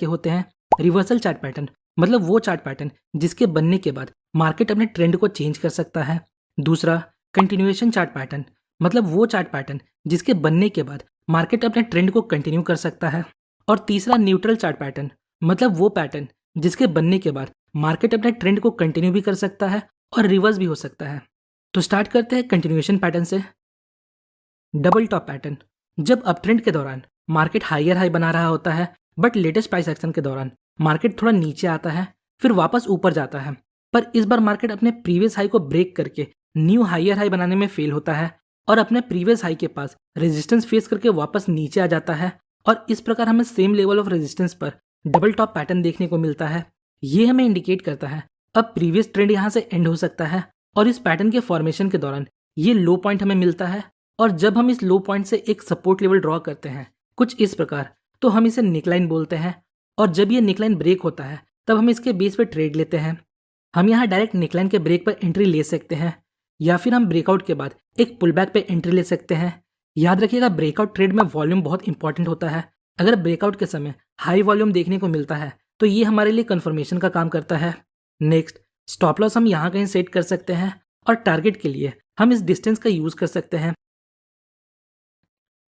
के होते हैं। रिवर्सल चार्ट पैटर्न मतलब वो चार्ट पैटर्न जिसके बनने के बाद मार्केट अपने ट्रेंड को चेंज कर सकता है। दूसरा कंटिन्यूएशन चार्ट पैटर्न मतलब वो चार्ट पैटर्न जिसके बनने के बाद मार्केट अपने ट्रेंड को कंटिन्यू कर सकता है। और तीसरा न्यूट्रल चार्ट पैटर्न मतलब वो पैटर्न जिसके बनने के बाद मार्केट अपने ट्रेंड को कंटिन्यू भी कर सकता है और रिवर्स भी हो सकता है। तो स्टार्ट करते हैं कंटिन्यूएशन पैटर्न से। डबल टॉप पैटर्न जब अप ट्रेंड के दौरान मार्केट हायर हाई बना रहा होता है बट लेटेस्ट प्राइस एक्शन के दौरान मार्केट थोड़ा नीचे आता है फिर वापस ऊपर जाता है, पर इस बार मार्केट अपने प्रीवियस हाई को ब्रेक करके न्यू हायर हाई बनाने में फेल होता है और अपने प्रीवियस हाई के पास रेजिस्टेंस फेस करके वापस नीचे आ जाता है। और इस प्रकार हमें सेम लेवल ऑफ रेजिस्टेंस पर डबल टॉप पैटर्न देखने को मिलता है। ये हमें इंडिकेट करता है अब प्रीवियस ट्रेंड यहाँ से एंड हो सकता है और इस पैटर्न के फॉर्मेशन के दौरान ये लो पॉइंट हमें मिलता है। और जब हम इस लो पॉइंट से एक सपोर्ट लेवल ड्रॉ करते हैं कुछ इस प्रकार, तो हम इसे निकलाइन बोलते हैं। और जब ये निकलाइन ब्रेक होता है तब हम इसके बेस पे ट्रेड लेते हैं। हम यहाँ डायरेक्ट निकलाइन के ब्रेक पर एंट्री ले सकते हैं या फिर हम ब्रेकआउट के बाद एक पुल बैक पे एंट्री ले सकते हैं। याद रखिएगा ब्रेकआउट ट्रेड में वॉल्यूम बहुत इंपॉर्टेंट होता है। अगर ब्रेकआउट के समय हाई वॉल्यूम देखने को मिलता है तो ये हमारे लिए कंफर्मेशन का काम करता है। नेक्स्ट स्टॉप लॉस हम यहाँ कहीं सेट कर सकते हैं और टारगेट के लिए हम इस डिस्टेंस का यूज कर सकते हैं।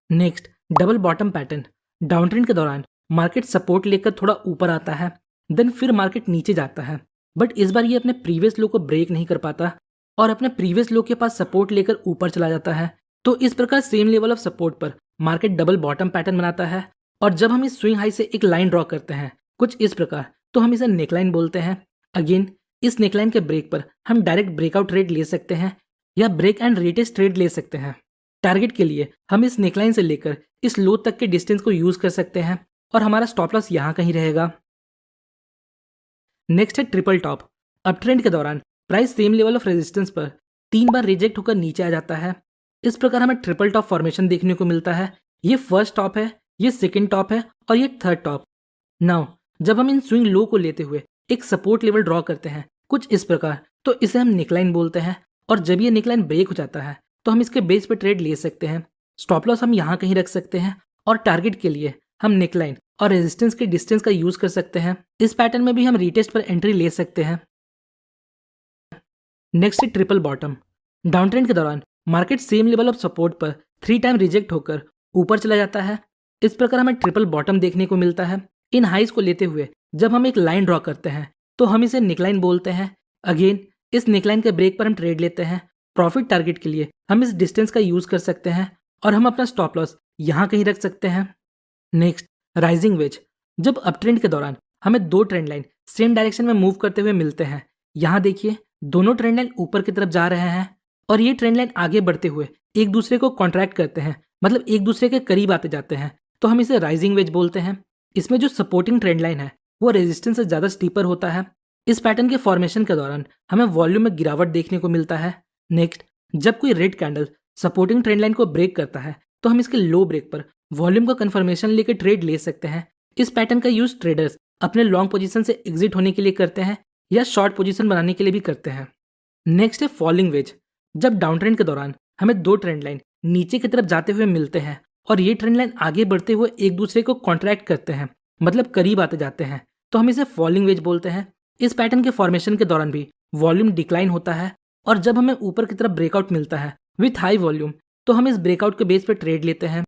Next double bottom pattern down trend के दौरान मार्केट सपोर्ट लेकर थोड़ा ऊपर आता है देन फिर मार्केट नीचे जाता है, बट इस बार ये अपने प्रीवियस लो को ब्रेक नहीं कर पाता और अपने प्रीवियस लो के पास सपोर्ट लेकर ऊपर चला जाता है। तो इस प्रकार सेम लेवल ऑफ सपोर्ट पर मार्केट डबल बॉटम पैटर्न बनाता है। और जब हम इस स्विंग हाई से एक लाइन ड्रॉ करते हैं कुछ इस प्रकार, तो हम इसे नेकलाइन बोलते हैं। अगेन इस नेकलाइन के ब्रेक पर हम डायरेक्ट ब्रेकआउट ट्रेड ले सकते हैं या ब्रेक एंड रिटेस्ट ट्रेड ले सकते हैं। टारगेट के लिए हम इस नेकलाइन से लेकर इस लो तक के डिस्टेंस को यूज कर सकते हैं और हमारा स्टॉप लॉस यहाँ कहीं रहेगा। नेक्स्ट है ट्रिपल टॉप। अप ट्रेंड के दौरान price same level of resistance पर 3 बार रिजेक्ट होकर नीचे आ जाता है। इस प्रकार हमें ट्रिपल टॉप फॉर्मेशन देखने को मिलता है। ये फर्स्ट टॉप है, ये सेकंड टॉप है और ये थर्ड टॉप। नाउ जब हम इन स्विंग लो को लेते हुए एक सपोर्ट लेवल ड्रॉ करते हैं कुछ इस प्रकार, तो इसे हम निकलाइन बोलते हैं। और जब ये निकलाइन ब्रेक हो जाता है तो हम इसके बेस पे ट्रेड ले सकते हैं। स्टॉप लॉस हम यहाँ कहीं रख सकते हैं और टारगेट के लिए हम नेकलाइन और रेजिस्टेंस के डिस्टेंस का यूज कर सकते हैं। इस पैटर्न में भी हम रीटेस्ट पर एंट्री ले सकते हैं। नेक्स्ट है ट्रिपल बॉटम। डाउन ट्रेंड के दौरान market same level of support पर 3 टाइम रिजेक्ट होकर ऊपर चला जाता है। इस प्रकार हमें ट्रिपल बॉटम देखने को मिलता है। इन हाइज को लेते हुए जब हम एक लाइन ड्रॉ करते हैं तो हम इसे निकलाइन बोलते हैं। अगेन इस निकलाइन के ब्रेक पर हम ट्रेड लेते हैं। प्रॉफिट टारगेट के लिए हम इस डिस्टेंस का यूज कर सकते हैं और हम अपना स्टॉप लॉस यहाँ कहीं रख सकते हैं। Next rising veg. जब अप ट्रेंड के दौरान हमें 2 ट्रेंड लाइन सेम डायरेक्शन में मूव करते हुए मिलते हैं। यहाँ देखिए दोनों ट्रेंड लाइन ऊपर की तरफ जा रहे हैं और ये ट्रेंड लाइन आगे बढ़ते हुए एक दूसरे को कॉन्ट्रैक्ट करते हैं, मतलब एक दूसरे के करीब आते जाते हैं, तो हम इसे राइजिंग वेज बोलते हैं। इसमें जो सपोर्टिंग ट्रेंड लाइन है वो रेजिस्टेंस से ज़्यादा स्टीपर होता है। इस पैटर्न के फॉर्मेशन के दौरान हमें वॉल्यूम में गिरावट देखने को मिलता है। नेक्स्ट जब कोई red candle supporting trend line को ब्रेक करता है तो हम इसके लो ब्रेक पर वॉल्यूम का कंफर्मेशन लेकर ट्रेड ले सकते हैं। इस पैटर्न का यूज ट्रेडर्स अपने लॉन्ग पोजीशन से एग्जिट होने के लिए करते हैं या शॉर्ट पोजीशन बनाने के लिए भी करते हैं। नेक्स्ट है फॉलिंग वेज। जब डाउन ट्रेंड के दौरान हमें 2 ट्रेंड लाइन नीचे की तरफ जाते हुए मिलते हैं और ये ट्रेंड लाइन आगे बढ़ते हुए एक दूसरे को कॉन्ट्रैक्ट करते हैं, मतलब करीब आते जाते हैं, तो हम इसे फॉलिंग वेज बोलते हैं। इस पैटर्न के फॉर्मेशन के दौरान भी वॉल्यूम डिक्लाइन होता है और जब हमें ऊपर की तरफ ब्रेकआउट मिलता है विथ हाई वॉल्यूम, तो हम इस ब्रेकआउट के बेस पे ट्रेड लेते हैं।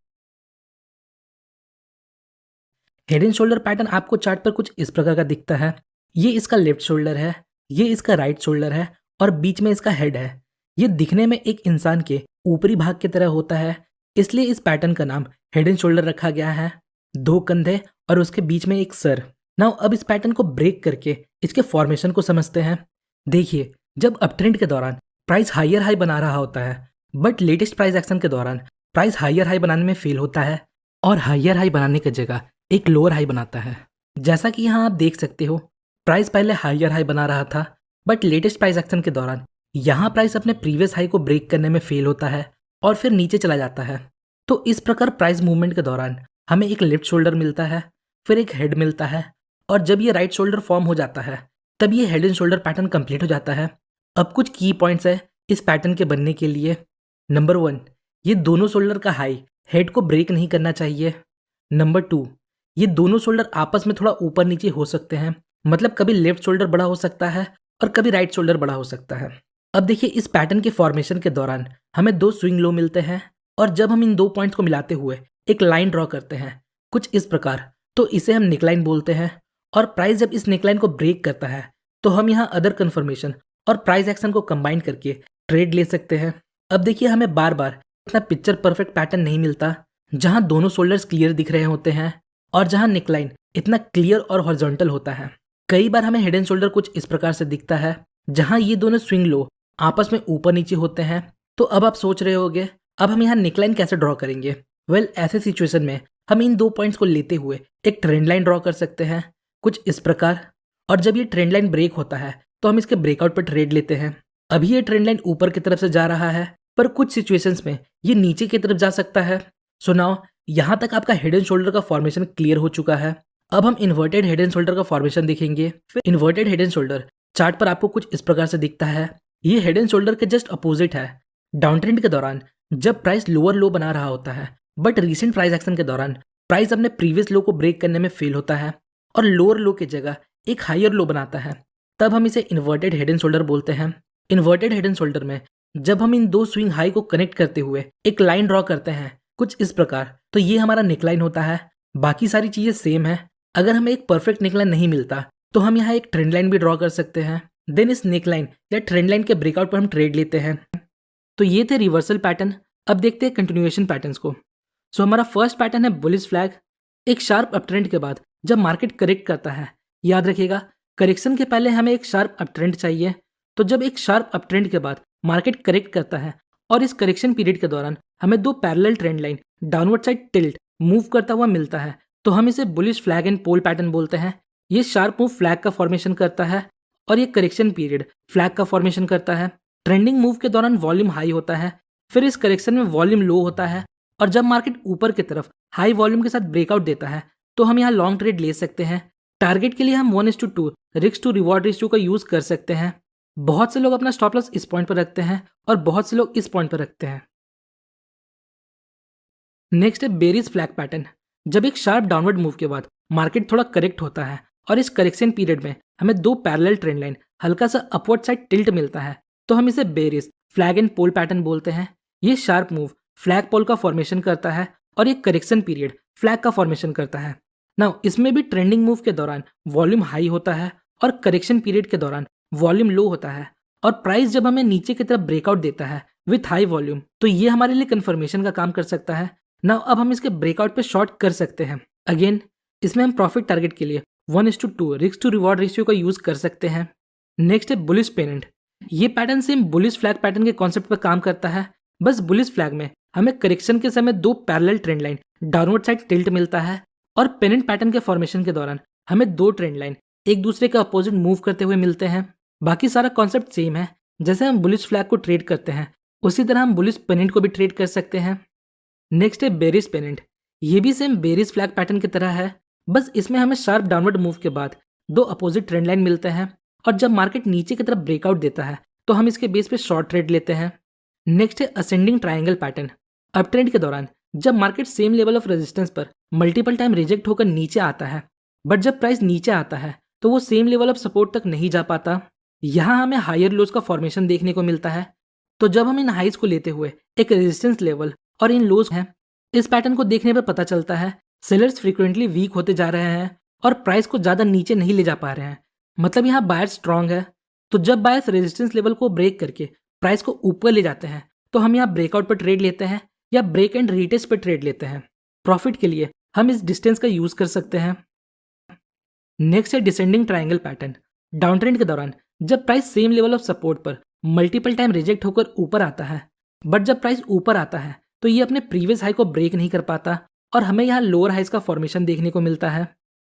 हेड एंड शोल्डर पैटर्न आपको चार्ट पर कुछ इस प्रकार का दिखता है। ये इसका लेफ्ट शोल्डर है, ये इसका राइट शोल्डर है और बीच में इसका हेड है। ये दिखने में एक इंसान के ऊपरी भाग की तरह होता है, इसलिए इस पैटर्न का नाम हेड एंड शोल्डर रखा गया है। 2 कंधे और उसके बीच में एक सर। नाउ अब इस पैटर्न को ब्रेक करके इसके फॉर्मेशन को समझते हैं। देखिए जब अपट्रेंड के दौरान प्राइस हायर हाई बना रहा होता है बट लेटेस्ट प्राइस एक्शन के दौरान प्राइस हायर हाई बनाने में फेल होता है और हायर हाई बनाने की जगह एक लोअर हाई बनाता है। जैसा कि यहाँ आप देख सकते हो प्राइस पहले हायर हाई बना रहा था बट लेटेस्ट प्राइस एक्शन के दौरान यहाँ प्राइस अपने प्रीवियस हाई को ब्रेक करने में फेल होता है और फिर नीचे चला जाता है। तो इस प्रकार प्राइस मूवमेंट के दौरान हमें एक लेफ्ट शोल्डर मिलता है, फिर एक हेड मिलता है और जब ये राइट शोल्डर फॉर्म हो जाता है तब ये head and shoulder pattern complete हो जाता है। अब कुछ की पॉइंट्स है इस पैटर्न के बनने के लिए। नंबर 1, ये दोनों शोल्डर का हाई हेड को ब्रेक नहीं करना चाहिए। नंबर 2, ये दोनों शोल्डर आपस में थोड़ा ऊपर नीचे हो सकते हैं, मतलब कभी लेफ्ट शोल्डर बड़ा हो सकता है और कभी राइट शोल्डर बड़ा हो सकता है। अब देखिए इस पैटर्न के फॉर्मेशन के दौरान हमें दो स्विंग लो मिलते हैं और जब हम इन दो पॉइंट्स को मिलाते हुए एक लाइन ड्रॉ करते हैं कुछ इस प्रकार, तो इसे हम नेकलाइन बोलते हैं। और प्राइस जब इस नेकलाइन को ब्रेक करता है तो हम यहाँ अदर कन्फर्मेशन और प्राइस एक्शन को कंबाइन करके ट्रेड ले सकते हैं। अब देखिए हमें बार बार इतना पिक्चर परफेक्ट पैटर्न नहीं मिलता जहां दोनों शोल्डर्स क्लियर दिख रहे होते हैं और जहां नेकलाइन इतना क्लियर और हॉरिजॉन्टल होता है। कई बार हमें हेड एंड शोल्डर कुछ इस प्रकार से दिखता है जहां ये दोनों स्विंग लो आपस में ऊपर नीचे होते हैं। तो अब आप सोच रहे होगे अब हम यहाँ नेकलाइन कैसे ड्रॉ करेंगे। वेल ऐसे सिचुएशन में हम इन दो पॉइंट्स को लेते हुए एक ट्रेंड लाइन ड्रॉ कर सकते हैं कुछ इस प्रकार, और जब ये ट्रेंड लाइन ब्रेक होता है तो हम इसके ब्रेकआउट पर ट्रेड लेते हैं। अभी ये ट्रेंड लाइन ऊपर की तरफ से जा रहा है पर कुछ सिचुएशंस में ये नीचे की तरफ जा सकता है। सो नाउ यहाँ तक आपका हेड एंड शोल्डर का फॉर्मेशन क्लियर हो चुका है। अब हम इन्वर्टेड हेड एंड शोल्डर का फॉर्मेशन देखेंगे। फिर inverted head and shoulder chart पर आपको कुछ इस प्रकार से दिखता है। ये हेड एंड शोल्डर के जस्ट अपोजिट है। डाउन ट्रेंड के दौरान जब प्राइस लोअर लो बना रहा होता है बट रीसेंट प्राइस एक्शन के दौरान प्राइस अपने प्रीवियस लो को ब्रेक करने में फेल होता है और लोअर लो की जगह एक हायर लो बनाता है, तब हम इसे इन्वर्टेड हेड एंड शोल्डर बोलते हैं। इन्वर्टेड हेड एंड शोल्डर में जब हम इन दो स्विंग हाई को कनेक्ट करते हुए एक लाइन ड्रॉ करते हैं कुछ इस प्रकार, तो ये हमारा नेकलाइन होता है। बाकी सारी चीजें सेम है। अगर हमें एक परफेक्ट नेकलाइन नहीं मिलता तो हम यहाँ एक ट्रेंड लाइन भी ड्रॉ कर सकते हैं। देन इस नेकलाइन या ट्रेंड लाइन के ब्रेकआउट पर हम ट्रेड लेते हैं। तो ये थे रिवर्सल पैटर्न। अब देखते हैं कंटिन्यूएशन पैटर्न्स को। सो हमारा फर्स्ट पैटर्न है बुलिश फ्लैग। एक शार्प अपट्रेंड के बाद जब मार्केट करेक्ट करता है, याद रखिएगा करेक्शन के पहले हमें एक शार्प अपट्रेंड चाहिए। तो जब एक शार्प अपट्रेंड के बाद मार्केट करेक्ट करता है और इस करेक्शन पीरियड के दौरान हमें दो parallel trend line downward side tilt move करता हुआ मिलता है, तो हम इसे bullish flag and pole pattern बोलते हैं। ये शार्प मूव फ्लैग का फॉर्मेशन करता है और ये करेक्शन पीरियड फ्लैग का फॉर्मेशन करता है। ट्रेंडिंग मूव के दौरान वॉल्यूम हाई होता है, फिर इस करेक्शन में वॉल्यूम लो होता है और जब मार्केट ऊपर की तरफ हाई वॉल्यूम के साथ ब्रेकआउट देता है तो हम यहाँ लॉन्ग ट्रेड ले सकते हैं। टारगेट के लिए हम 1:2 रिस्क टू रिवॉर्ड रेशियो का यूज कर सकते हैं। बहुत से लोग अपना स्टॉप लॉस इस पॉइंट पर रखते हैं और बहुत से लोग इस पॉइंट पर रखते हैं। नेक्स्ट है बेरिश फ्लैग पैटर्न। जब एक शार्प डाउनवर्ड मूव के बाद मार्केट थोड़ा करेक्ट होता है और इस करेक्शन पीरियड में हमें दो पैरेलल ट्रेंड लाइन हल्का सा अपवर्ड साइड टिल्ट मिलता है, तो हम इसे bearish flag and pole pattern बोलते हैं। ये शार्प मूव फ्लैग पोल का फॉर्मेशन करता है और ये करेक्शन पीरियड फ्लैग का फॉर्मेशन करता है। नाउ इसमें भी ट्रेंडिंग मूव के दौरान वॉल्यूम हाई होता है और करेक्शन पीरियड के दौरान वॉल्यूम लो होता है और प्राइस जब हमें नीचे की तरफ ब्रेकआउट देता है विथ हाई वॉल्यूम, तो ये हमारे लिए कंफर्मेशन का काम कर सकता है। नाउ अब हम इसके ब्रेकआउट पे शॉर्ट कर सकते हैं। अगेन इसमें हम प्रॉफिट टारगेट के लिए 1:2 रिस्क टू रिवॉर्ड रेशियो का यूज कर सकते हैं। नेक्स्ट है बुलिश पेनेंट। ये pattern same bullish flag pattern के कॉन्सेप्ट पर काम करता है, बस बुलिश फ्लैग में हमें करेक्शन के समय दो parallel trend line downward side tilt मिलता है और पेनेंट पैटर्न के फॉर्मेशन के दौरान हमें दो ट्रेंड लाइन एक दूसरे के अपोजिट मूव करते हुए मिलते हैं। बाकी सारा कॉन्सेप्ट सेम है। जैसे हम बुलिश फ्लैग को ट्रेड करते हैं उसी तरह हम बुलिश पेनेंट को भी ट्रेड कर सकते हैं। नेक्स्ट है बेरिश पेनेंट। ये भी सेम बेरिश फ्लैग पैटर्न की तरह है, बस इसमें हमें शार्प डाउनवर्ड मूव के बाद दो अपोजिट ट्रेंड लाइन मिलते हैं और जब मार्केट नीचे की तरफ ब्रेकआउट देता है तो हम इसके बेस पे शॉर्ट ट्रेड लेते हैं। नेक्स्ट है ascending triangle pattern. Up trend के दौरान जब market same level of resistance पर मल्टीपल टाइम रिजेक्ट होकर नीचे आता है, बट जब प्राइस नीचे आता है तो वो सेम लेवल ऑफ सपोर्ट तक नहीं जा पाता। यहाँ हमें हायर लोज का फॉर्मेशन देखने को मिलता है। तो जब हम इन हाइज को लेते हुए एक रेजिस्टेंस लेवल और इन लोज हैं, इस पैटर्न को देखने पर पता चलता है सेलर्स फ्रीक्वेंटली वीक होते जा रहे हैं और प्राइस को ज्यादा नीचे नहीं ले जा पा रहे हैं, मतलब यहाँ बायर्स स्ट्रांग है। तो जब बायर्स रेजिस्टेंस लेवल को ब्रेक करके प्राइस को ऊपर ले जाते हैं तो हम यहाँ ब्रेकआउट पर ट्रेड लेते हैं या ब्रेक एंड रीटेस्ट पर ट्रेड लेते हैं। प्रॉफिट के लिए हम इस डिस्टेंस का यूज कर सकते हैं। नेक्स्ट है descending triangle pattern. Down trend के दौरान जब price same level of support पर मल्टीपल टाइम रिजेक्ट होकर ऊपर आता है, बट जब प्राइस ऊपर आता है तो ये अपने प्रीवियस हाई को ब्रेक नहीं कर पाता और हमें यहाँ लोअर हाइज का फॉर्मेशन देखने को मिलता है,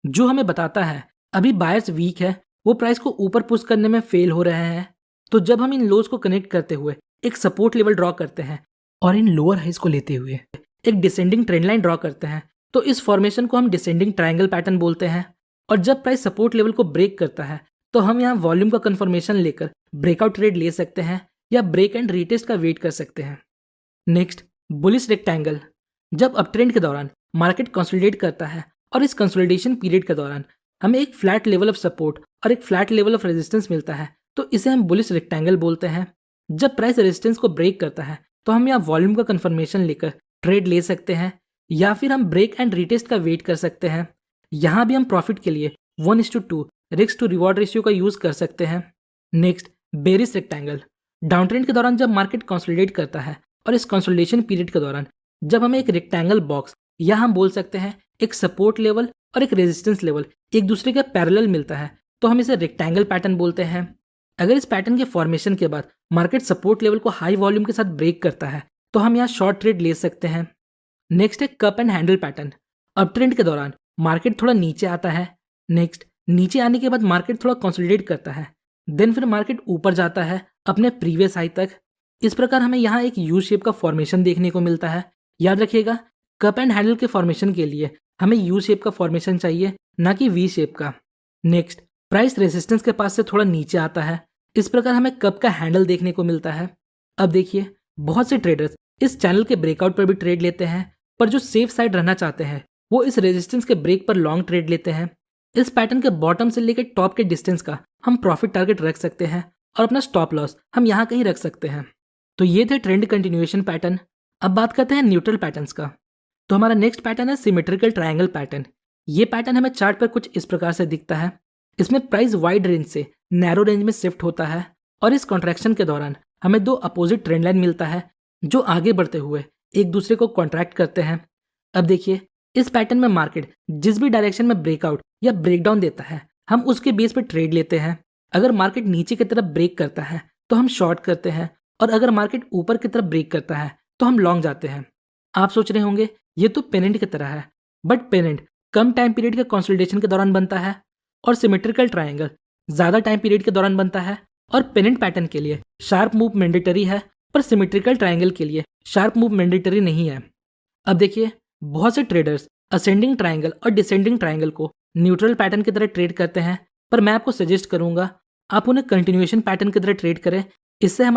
जो हमें बताता है अभी बायर्स वीक है, वो प्राइस को ऊपर पुश करने में फेल हो रहे हैं। तो जब हम इन लोज को कनेक्ट करते हुए एक सपोर्ट लेवल ड्रॉ करते हैं और इन लोअर हाइज को लेते हुए एक डिसेंडिंग ट्रेंड लाइन ड्रॉ करते हैं, तो इस फॉर्मेशन को हम डिसेंडिंग ट्रायंगल पैटर्न बोलते हैं। और जब प्राइस सपोर्ट लेवल को ब्रेक करता है तो हम यहाँ वॉल्यूम का कंफर्मेशन लेकर ब्रेकआउट ट्रेड ले सकते हैं या ब्रेक एंड रीटेस्ट का वेट कर सकते हैं। Next bullish rectangle. जब अपट्रेंड के दौरान मार्केट कंसोलिडेट करता है और इस कंसोलिडेशन पीरियड के दौरान हमें एक फ्लैट लेवल ऑफ सपोर्ट और एक फ्लैट लेवल ऑफ रेजिस्टेंस मिलता है, तो इसे हम बुलिश रेक्टेंगल बोलते हैं। जब प्राइस रेजिस्टेंस को ब्रेक करता है तो हम यहाँ वॉल्यूम का कंफर्मेशन लेकर ट्रेड ले सकते हैं, या फिर हम ब्रेक एंड रीटेस्ट का वेट कर सकते हैं। यहाँ भी हम प्रॉफिट के लिए 1:2 रिस्क टू रिवॉर्ड रेशियो का यूज कर सकते हैं। Next, bearish rectangle. Down trend के दौरान जब मार्केट कंसोलिडेट करता है और इस कंसोलिडेशन पीरियड के दौरान जब हमें एक रेक्टेंगल बॉक्स या हम बोल सकते हैं एक सपोर्ट लेवल और एक रेजिस्टेंस लेवल एक दूसरे के पैरेलल मिलता है, तो हम इसे रेक्टेंगल पैटर्न बोलते हैं। अगर इस पैटर्न के फॉर्मेशन के बाद मार्केट सपोर्ट लेवल को हाई वॉल्यूम के साथ ब्रेक करता है तो हम यहाँ शॉर्ट ट्रेड ले सकते हैं। नेक्स्ट है cup and handle pattern. Up trend के दौरान मार्केट थोड़ा नीचे आता है, नेक्स्ट नीचे आने के बाद मार्केट थोड़ा कंसोलिडेट करता है, देन फिर मार्केट ऊपर जाता है अपने प्रीवियस हाई तक। इस प्रकार हमें यहाँ एक यू शेप का फॉर्मेशन देखने को मिलता है। याद रखिएगा, कप एंड हैंडल के फॉर्मेशन के लिए हमें यू शेप का फॉर्मेशन चाहिए, ना कि वी शेप का। नेक्स्ट, प्राइस रेजिस्टेंस के पास से थोड़ा नीचे आता है, इस प्रकार हमें कप का हैंडल देखने को मिलता है। अब देखिए, बहुत से ट्रेडर्स इस चैनल के ब्रेकआउट पर भी ट्रेड लेते हैं, पर जो सेफ साइड रहना चाहते हैं वो इस रेजिस्टेंस के ब्रेक पर लॉन्ग ट्रेड लेते हैं। इस पैटर्न के बॉटम से लेकर टॉप के डिस्टेंस का हम प्रॉफिट टारगेट रख सकते हैं और अपना स्टॉप लॉस हम यहाँ कहीं रख सकते हैं। तो ये थे ट्रेंड कंटिन्यूएशन पैटर्न। अब बात करते हैं न्यूट्रल पैटर्न्स का। तो हमारा नेक्स्ट पैटर्न है सिमेट्रिकल ट्रायंगल पैटर्न। ये पैटर्न हमें चार्ट पर कुछ इस प्रकार से दिखता है। इसमें प्राइस वाइड रेंज से नैरो रेंज में शिफ्ट होता है और इस कॉन्ट्रैक्शन के दौरान हमें दो अपोजिट ट्रेंड लाइन मिलता है जो आगे बढ़ते हुए एक दूसरे को कॉन्ट्रैक्ट करते हैं। अब देखिए, इस पैटर्न में मार्केट जिस भी डायरेक्शन में ब्रेकआउट या ब्रेकडाउन देता है हम उसके बेस पर ट्रेड लेते हैं। अगर मार्केट नीचे की तरफ ब्रेक करता है तो हम शॉर्ट करते हैं, और अगर मार्केट ऊपर की तरफ ब्रेक करता है तो हम लॉन्ग जाते हैं। आप सोच रहे होंगे ये तो पेनेंट की तरह है, but pennant come time period के कंसोलिडेशन के दौरान बनता है और सिमेट्रिकल ट्रायंगल ज्यादा टाइम पीरियड के दौरान बनता है। और पेनेंट पैटर्न के लिए शार्प मूव मैंडेटरी है, पर सिमेट्रिकल ट्रायंगल के लिए शार्प मूव मैंडेटरी नहीं है। अब देखिए, बहुत से ट्रेडर्स असेंडिंग ट्रायंगल और डिसेंडिंग ट्रायंगल को न्यूट्रल पैटर्न की तरह ट्रेड करते हैं, पर मैं आपको सजेस्ट करूंगा आप उन्हें कंटिन्यूएशन पैटर्न की तरह ट्रेड करें। इससे